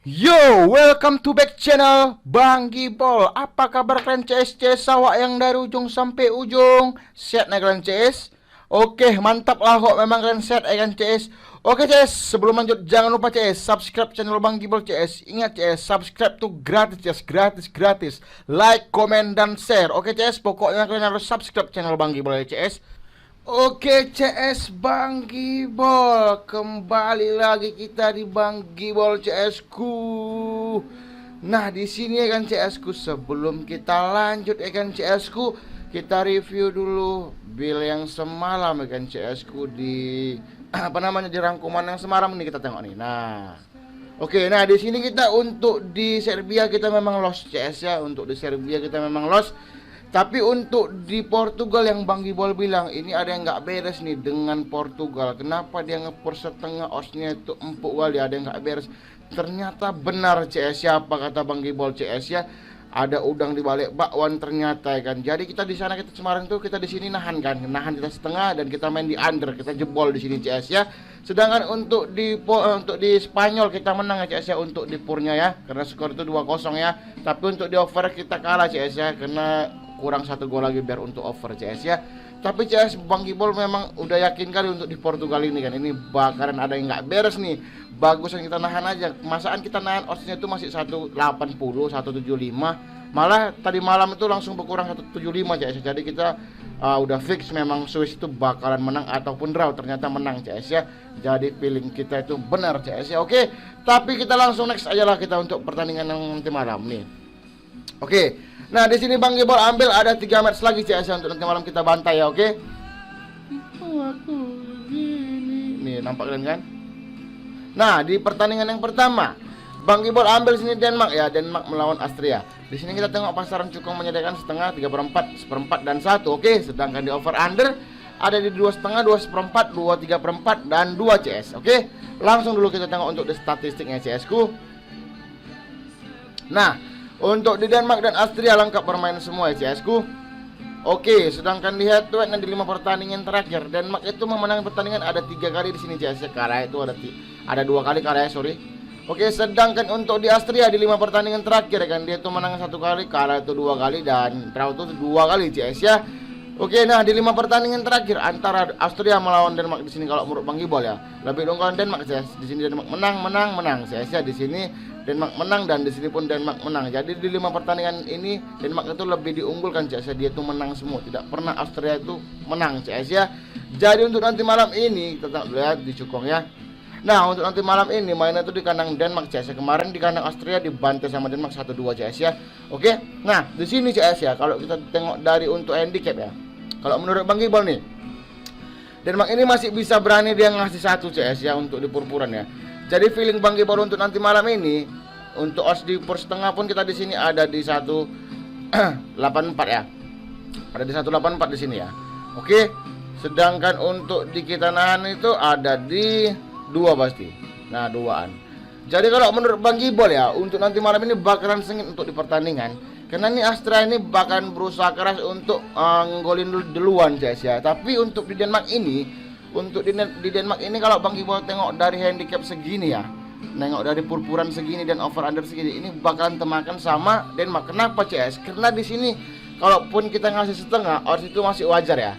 Yo, welcome to back channel Bang Gibol. Apa kabar kalian CS sawak yang dari ujung sampai ujung? Set nih kalian CS? Oke, mantap lah kok memang kalian set ya kan CS. Oke CS, sebelum lanjut jangan lupa CS subscribe channel Bang Gibol CS. Ingat CS, subscribe tuh gratis CS, gratis. Like, komen dan share. Oke CS, pokoknya kalian harus subscribe channel Bang Gibol ya CS. Oke CS Bang Gibol, kembali lagi kita di Bang Gibol CS ku. Nah di sini ya kan CS ku, sebelum kita lanjut ya kan CS ku, kita review dulu build yang semalam ya kan CS ku di apa namanya, di rangkuman yang semalam ini kita tengok nih. Nah oke, nah di sini kita untuk di Serbia kita memang lost CS ya, untuk di Serbia kita memang lost. Tapi untuk di Portugal yang Bang Gibol bilang ini ada yang nggak beres nih dengan Portugal. Kenapa dia ngepur setengah osnya itu empuk kali, ada yang nggak beres. Ternyata benar CS ya, apa kata Bang Gibol CS ya. Ada udang di balik bakwan ternyata ya kan. Jadi kita di sana, kita Semarang tuh, kita di sini nahan kan, nahan kita setengah dan kita main di under, kita jebol di sini CS ya. Sedangkan untuk di Spanyol kita menang ya CS ya, untuk di purnya ya, karena skor itu 2-0 ya. Tapi untuk di over kita kalah CS ya, karena kurang satu gol lagi biar untuk over CS ya. Tapi CS Bang Gibol memang udah yakin kali untuk di Portugal ini kan, ini bakaran ada yang nggak beres nih. Bagusan kita nahan aja, masaan kita nahan oddsnya itu masih 180, 175, malah tadi malam itu langsung berkurang 175 CS. Jadi kita udah fix memang Swiss itu bakalan menang ataupun draw, ternyata menang CS ya. Jadi feeling kita itu benar CS ya. Oke, tapi kita langsung next aja lah kita untuk pertandingan yang nanti malam nih. Oke, nah di sini Bang Gibol ambil ada 3 match lagi CS untuk nanti malam kita bantai ya. Oke, nih nampak kalian kan. Nah di pertandingan yang pertama Bang Gibol ambil sini Denmark ya, Denmark melawan Austria. Di sini kita tengok pasaran cukong menyediakan setengah, 3/4, seperempat dan 1. Oke, sedangkan di over under ada di 2,5, 2/4, 2/3/4 dan 2 CS. Oke, langsung dulu kita tengok untuk di statistiknya CS ku. Nah untuk di Denmark dan Austria lengkap bermain semua ya CS ku. Oke, sedangkan di head to head di 5 pertandingan terakhir Denmark itu memenangi pertandingan ada 3 kali di sini CS. Kalah itu ada 2 kali kalah, sorry. Oke, sedangkan untuk di Austria di 5 pertandingan terakhir kan dia itu menang 1 kali, kalah itu 2 kali dan draw itu 2 kali CS ya. Oke, nah di 5 pertandingan terakhir antara Austria melawan Denmark di sini kalau menurut Bang Gibol ya, lebih unggulan Denmark CS. Di sini Denmark menang CS ya. Di sini Denmark menang dan di sini pun Denmark menang. Jadi di 5 pertandingan ini Denmark itu lebih diunggulkan CS. Dia itu menang semua, tidak pernah Austria itu menang CS ya. Jadi untuk nanti malam ini kita lihat di cukong ya. Nah untuk nanti malam ini mainnya itu di kandang Denmark CS. Kemarin di kandang Austria dibantai sama Denmark 1-2 CS ya. Oke, nah di sini CS ya. Kalau kita tengok dari untuk handicap ya, kalau menurut Bang Gibol nih, Denmark ini masih bisa berani dia ngasih 1 CS ya untuk di purpuran ya. Jadi feeling Bang Gibol untuk nanti malam ini untuk odds di per setengah pun kita di sini ada di 184 ya. Ada di 184 di sini ya. Oke. Sedangkan untuk di kita nahan itu ada di 2 pasti. Nah, 2-an. Jadi kalau menurut Bang Gibol ya, untuk nanti malam ini bakalan sengit untuk di pertandingan. Karena ini Astra ini bahkan berusaha keras untuk nggolin duluan guys ya. Tapi untuk di Denmark ini, untuk di Denmark ini kalau Bang Gibol tengok dari handicap segini ya, nengok dari purpuran segini dan over under segini, ini bakalan temakan sama Denmark. Kenapa CS? Karena di sini kalaupun kita ngasih setengah, odds itu masih wajar ya.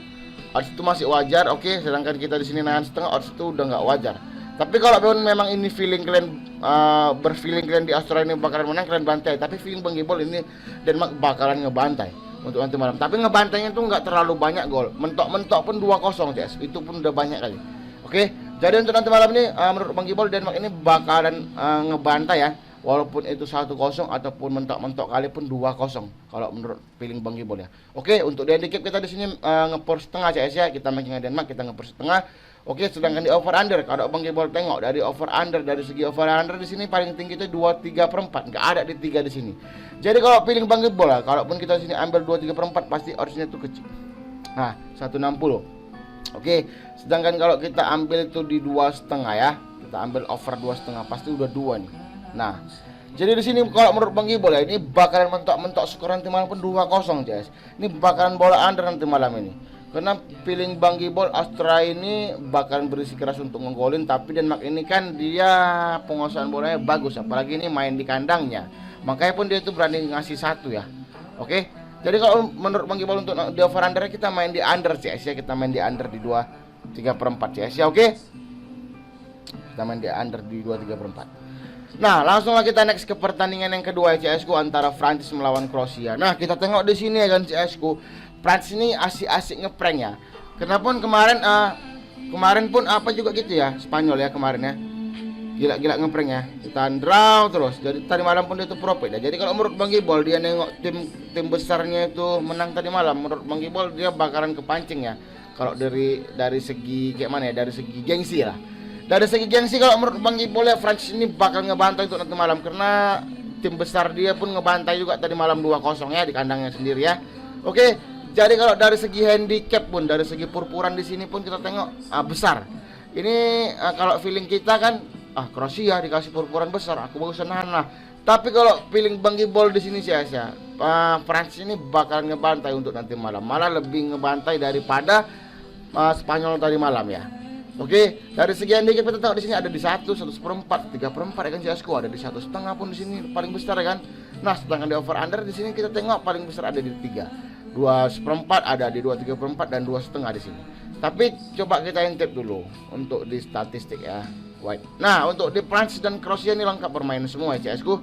Odds itu masih wajar, oke. Sedangkan kita di sini nahan setengah, odds itu udah nggak wajar. Tapi kalau memang ini feeling kalian berfeeling kalian di Australia ini bakalan menang, kalian bantai. Tapi feeling Bang Gibol ini Denmark bakalan ngebantai untuk nanti malam. Tapi ngebantainya tuh nggak terlalu banyak gol. Mentok-mentok pun 2-0 guys. Itu pun udah banyak kali. Oke. Jadi untuk nanti malam ini menurut Bang Gibol Denmark ini bakalan ngebantai ya. Walaupun itu 1-0 ataupun mentok-mentok kali pun 2-0 kalau menurut feeling Bang Gibol ya. Oke, untuk di handicap kita di sini ngepor setengah CS ya. Kita making Denmark, kita ngepor setengah. Oke, sedangkan di over under kalau Bang Gibol tengok dari over under, dari segi over under di sini paling tinggi itu 2/3/4, nggak ada di 3 di sini. Jadi kalau feeling Bang Gibol lah, kalaupun kita di sini ambil 2/3/4 pasti oddsnya itu kecil. Nah, 160. Oke, sedangkan kalau kita ambil itu di 2,5 ya, kita ambil over 2,5 pasti udah 2 nih. Nah, jadi di sini kalau menurut Bang Gibol ya, ini bakalan mentok-mentok skor nanti malam pun 2-0 guys. Ini bakalan bola under nanti malam ini. Karena feeling Bang Gibol, Austria ini bakalan berisi keras untuk ngegolin, tapi Denmark ini kan dia penguasaan bolanya bagus, apalagi ini main di kandangnya. Makanya pun dia itu berani ngasih satu ya. Oke. Jadi kalau menurut Bang Gibol untuk di over under kita main di under CS ya, kita main di under di 2/3/4 CS ya, oke. Kita main di under di 2/3/4. Nah, langsunglah kita next ke pertandingan yang kedua ya CS ku, antara Prancis melawan Kroasia. Nah, kita tengok di sini ya kan CS ku. Prancis ini asik-asik ngeprank ya. Kenapa kemarin pun apa juga gitu ya, Spanyol ya kemarin ya. Gila-gila ngeprank ya. Kita draw terus. Jadi tadi malam pun dia itu profit ya. Jadi kalau menurut Bang Gibol, dia nengok tim besarnya itu menang tadi malam, menurut Bang Gibol dia bakalan kepancing ya. Kalau dari segi kayak mana ya, dari segi gengsi lah. Dari segi gengsi kalau menurut Bang Gibol ya, Prancis ini bakal ngebantai untuk nanti malam, karena tim besar dia pun ngebantai juga tadi malam 2-0 ya di kandangnya sendiri ya. Oke, jadi kalau dari segi handicap pun, dari segi purpuran di sini pun kita tengok besar. Ini kalau feeling kita kan Kroasia dikasih purpuran besar, aku bagus nahan lah. Tapi kalau feeling Bang Gibol di sini sih ya, Prancis ini bakal ngebantai untuk nanti malam, malah lebih ngebantai daripada Spanyol tadi malam ya. Oke, dari segi handicap kita tahu di sini ada di 1/4, 3/4 ya kan CS:GO, ada di 1,5 pun di sini paling besar ya kan. Nah, sedangkan di over under di sini kita tengok paling besar ada di 3. 2/4 ada di 2/3/4 dan 2,5 di sini. Tapi coba kita intip dulu untuk di statistik ya. White. Nah, untuk di Prancis dan Kroasia ini lengkap bermain semua ya CS:GO.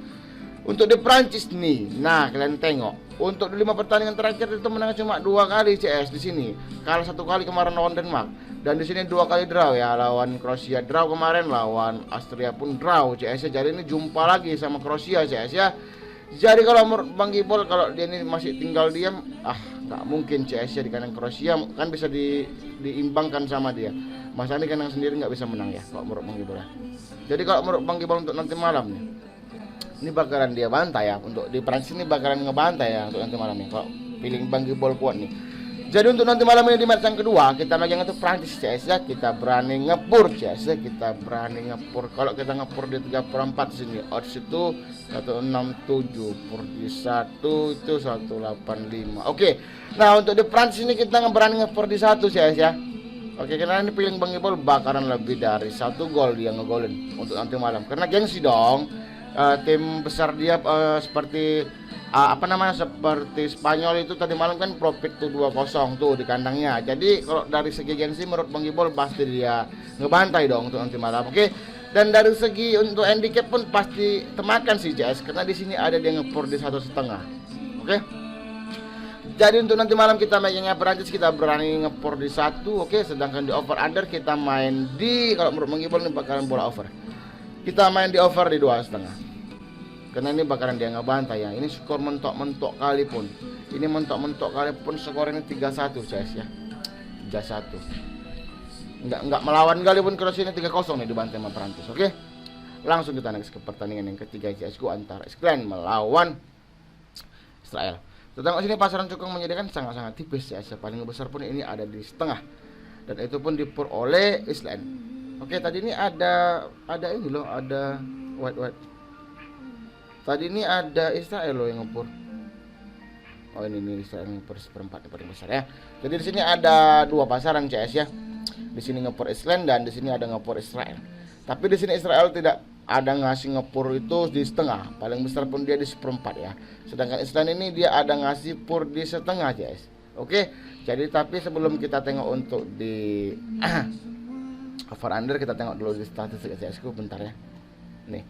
Untuk di Prancis nih, nah kalian tengok, untuk di 5 pertandingan terakhir itu menang cuma 2 kali CS di sini. Kalah 1 kali kemarin lawan Denmark, dan di sini 2 kali draw ya, lawan Kroasia draw kemarin, lawan Austria pun draw CS. Jadi ini jumpa lagi sama Kroasia CS ya. Jadi kalau menurut Bang Gibol, kalau dia ini masih tinggal diam, nggak mungkin CS di kandang Kroasia kan bisa diimbangkan sama dia. Mas Andi kandang sendiri nggak bisa menang ya kalau menurut Bang Gibol ya. Jadi kalau menurut Bang Gibol untuk nanti malam nih, ini bakalan dia bantai ya. Untuk di Prancis ini bakalan ngebantai ya untuk nanti malam nih, kalau feeling Bang Gibol kuat nih. Jadi untuk nanti malam ini di match yang kedua kita megang itu Prancis CS ya, kita berani ngepur CS ya, kita berani ngepur. Kalau kita ngepur di 3/4 sini odds itu 167, pur di 1 itu 185. Oke. Nah, untuk di Prancis ini kita berani ngepur di 1 CS ya. Oke, karena ini feeling Bang Gibol bakalan lebih dari 1 gol dia ngegolin untuk nanti malam. Karena gengsi dong. Tim besar dia seperti seperti Spanyol itu tadi malam kan profit tuh 2-0 tuh di kandangnya. Jadi kalau dari segi gengsi menurut Bang Gibol pasti dia ngebantai dong untuk nanti malam. Oke. Dan dari segi untuk handicap pun pasti temakan sih CS, karena di sini ada dia ngepur di 1,5. Oke. Jadi untuk nanti malam kita megangnya Prancis, kita berani ngepur di 1, oke. Sedangkan di over under kita main di, kalau menurut Bang Gibol ini bakalan bola over. Kita main di over di 2,5. Karena ini bakalan dia ngebantai ya. Ini skor mentok-mentok kali pun. Ini mentok-mentok kali pun skor ini 3-1 CS ya. 3-1. Enggak melawan kali pun, kalau sini 3-0 nih dibantai sama Prancis. Oke. Langsung kita next ke pertandingan yang ketiga CS:GO antara Iceland melawan Israel. Tengok sini pasaran cukong menyediakan sangat-sangat tipis ya. Paling besar pun ini ada di setengah. Dan itu pun dipur oleh Iceland. Oke, tadi ini ada ini loh, ada white. Tadi ini ada Israel loh yang ngepur. Oh ini Israel ngepur 1/4 paling besar ya. Jadi di sini ada 2 pasaran CS ya. Di sini ngepur Iceland dan di sini ada ngepur Israel. Tapi di sini Israel tidak ada ngasih ngepur itu di setengah. Paling besar pun dia di 1/4 ya. Sedangkan Iceland ini dia ada ngasih pur di setengah CS. Oke. Jadi tapi sebelum kita tengok untuk di over under, kita tengok dulu di statistik CS-ku bentar ya. Nih.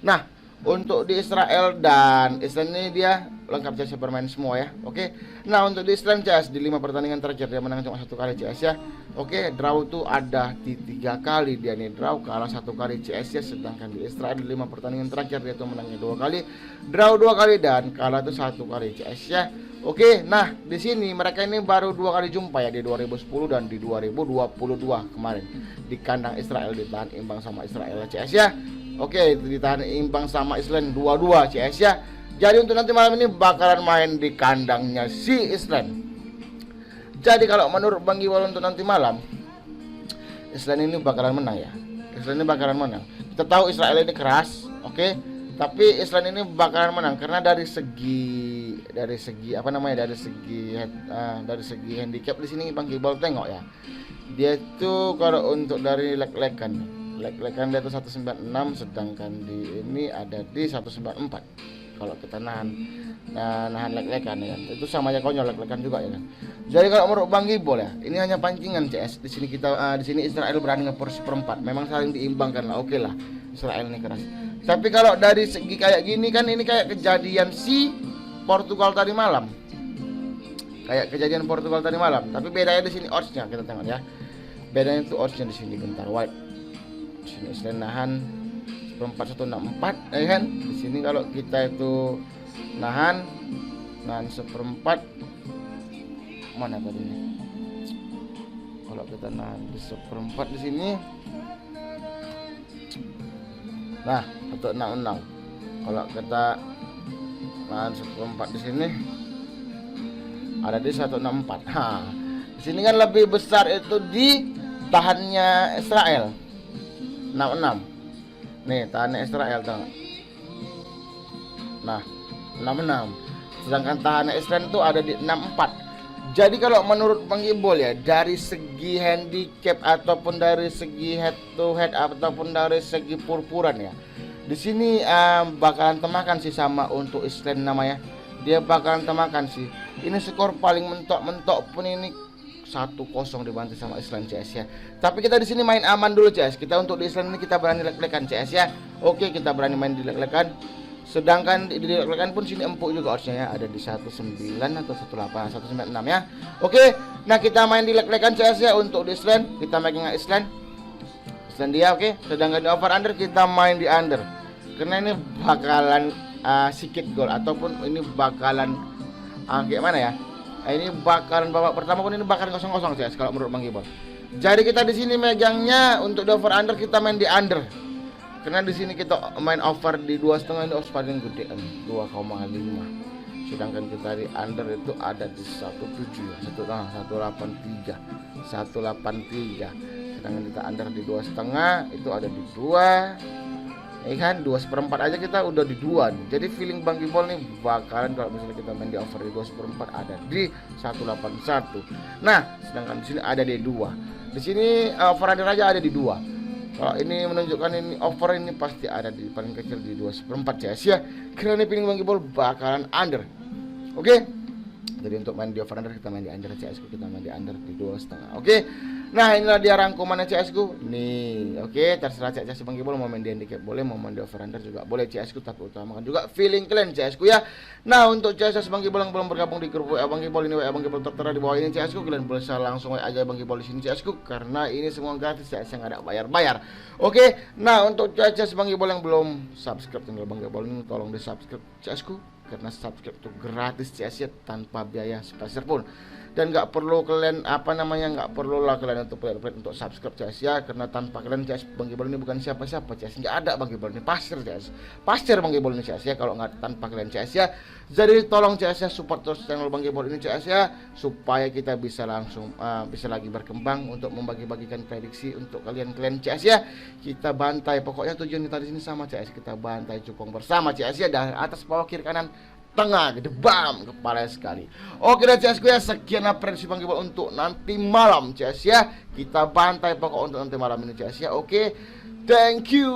Nah, untuk di Israel dan Iceland ini dia lengkap CS bermain semua ya. Oke. Nah, untuk di Iceland CS di 5 pertandingan terakhir dia menang cuma 1 kali CS ya. Oke, draw tuh ada di 3 kali dia nih draw, kalah 1 kali CS ya. Sedangkan di Israel di 5 pertandingan terakhir dia tuh menangnya 2 kali, draw 2 kali dan kalah tuh 1 kali CS ya. Oke, nah di sini mereka ini baru 2 kali jumpa ya, di 2010 dan di 2022 kemarin di kandang Israel, ditahan imbang sama Israel CS ya. Oke, ditahan imbang sama Iceland 2-2 CS ya. Jadi untuk nanti malam ini bakalan main di kandangnya si Iceland. Jadi kalau menurut Bang Gibol untuk nanti malam, Iceland ini bakalan menang ya. Iceland ini bakalan menang. Kita tahu Israel ini keras, oke. Tapi Iceland ini bakalan menang karena dari segi dari segi apa namanya, dari segi handicap di sini Bang Gibol tengok ya. Dia itu kalau untuk dari lek-lekan dia itu 196, sedangkan di ini ada di 194. Kalau kita nahan lek-lekan ya kan, itu sama aja konyol lek-lekan juga ya kan. Jadi kalau menurut Bang Gibol ya, ini hanya pancingan CS. Di sini kita di sini Israel berani nge-push seperempat. Memang saling diimbangkan lah, oke lah. Israel ini keras. Tapi kalau dari segi kayak gini kan, ini kayak kejadian si Portugal tadi malam. Tapi bedanya di sini oddsnya kita tengok ya. Bedanya itu oddsnya di sini bentar white. Di sini Israel nahan seperempat 164 ya kan. Di sini kalau kita itu nahan seperempat mana tadi ini? Kalau kita nahan di seperempat di sini, nah 166. Kalau kita nahan seperempat di sini ada di 164. Nah, di sini kan lebih besar itu di tahannya Israel 66. Nih tahannya Israel tahu. Nah 66. Sedangkan tahannya Israel itu ada di 64. Jadi kalau menurut Bang Gibol ya, dari segi handicap ataupun dari segi head to head ataupun dari segi purpuran ya, di sini bakalan temakan sih sama untuk Island namanya. Dia bakalan temakan sih. Ini skor paling mentok-mentok pun ini 1-0 dibantu sama Island CS ya. Tapi kita di sini main aman dulu CS. Kita untuk di Island ini kita berani lek-lekan CS ya. Oke, kita berani main di lek-lekan. Sedangkan di lek-lekan pun sini empuk juga oddsnya ya, ada di 19 atau 18, 196 ya. Oke, nah kita main di lek-lekan CS ya. Untuk di Island kita main Island dia oke. Sedangkan di over under kita main di under. Karena ini bakalan sikit gol ataupun ini bakalan kayak mana ya? Ini bakalan babak pertama pun ini bakalan 0-0 CS kalau menurut Bang Gibol. Jadi kita di sini megangnya untuk di over under kita main di under. Karena di sini kita main over di 2,5 ini odds paling gede 2,5. Sedangkan kita di under itu ada di 17 ya, 183. Sedangkan kita under di 2,5 itu ada di 2. Ya kan 2/4 aja kita udah di 2 nih. Jadi feeling Bang Gibol nih bakalan kalau misalnya kita main di over di 2/4 ada di 181. Nah, sedangkan di sini ada di 2. Di sini over under aja ada di 2. Kalau ini menunjukkan ini over ini pasti ada di paling kecil di 2/4 CS ya. Karena ini feeling Bang Gibol bakalan under. Oke. Jadi untuk main di over under kita main di under CS, kita main di under di 2,5. Oke. Nah, inilah dia rangkumannya CS ku. Nih, oke, terserah CS Bang Gibol mau main di handicap boleh, mau main di over under juga boleh CS ku, tapi utamakan juga feeling kalian CS ku ya. Nah, untuk CS Bang Gibol yang belum bergabung di grup WA Bang Gibol, ini WA Bang Gibol tertera di bawah ini CS ku, kalian bisa langsung WA aja Bang Gibol di sini CS ku karena ini semua gratis CS yang ada bayar-bayar. Oke. Nah, untuk CS Bang Gibol yang belum subscribe channel Bang Gibol ini tolong di-subscribe CS ku karena subscribe itu gratis CS ya tanpa biaya sepeser pun. Dan nggak perlu kalian nggak perlu lah kalian untuk subscribe CS ya, karena tanpa kalian CS Bang Gibol ini bukan siapa-siapa CS, nggak ada Bang Gibol ini pasir CS, Bang Gibol ini CS ya kalau nggak tanpa kalian CS ya. Jadi tolong CS ya support terus channel Bang Gibol ini CS ya, supaya kita bisa langsung bisa lagi berkembang untuk membagi-bagikan prediksi untuk kalian CS ya. Kita bantai, pokoknya tujuan kita di sini sama CS, kita bantai cukong bersama CS ya, dari atas bawah kiri kanan tengah gitu, bam, kepala sekali. Oke dan CS ya, sekian prediksi Bang Gibol untuk nanti malam CS ya. Kita bantai pokok untuk nanti malam ini CS ya. Oke, thank you.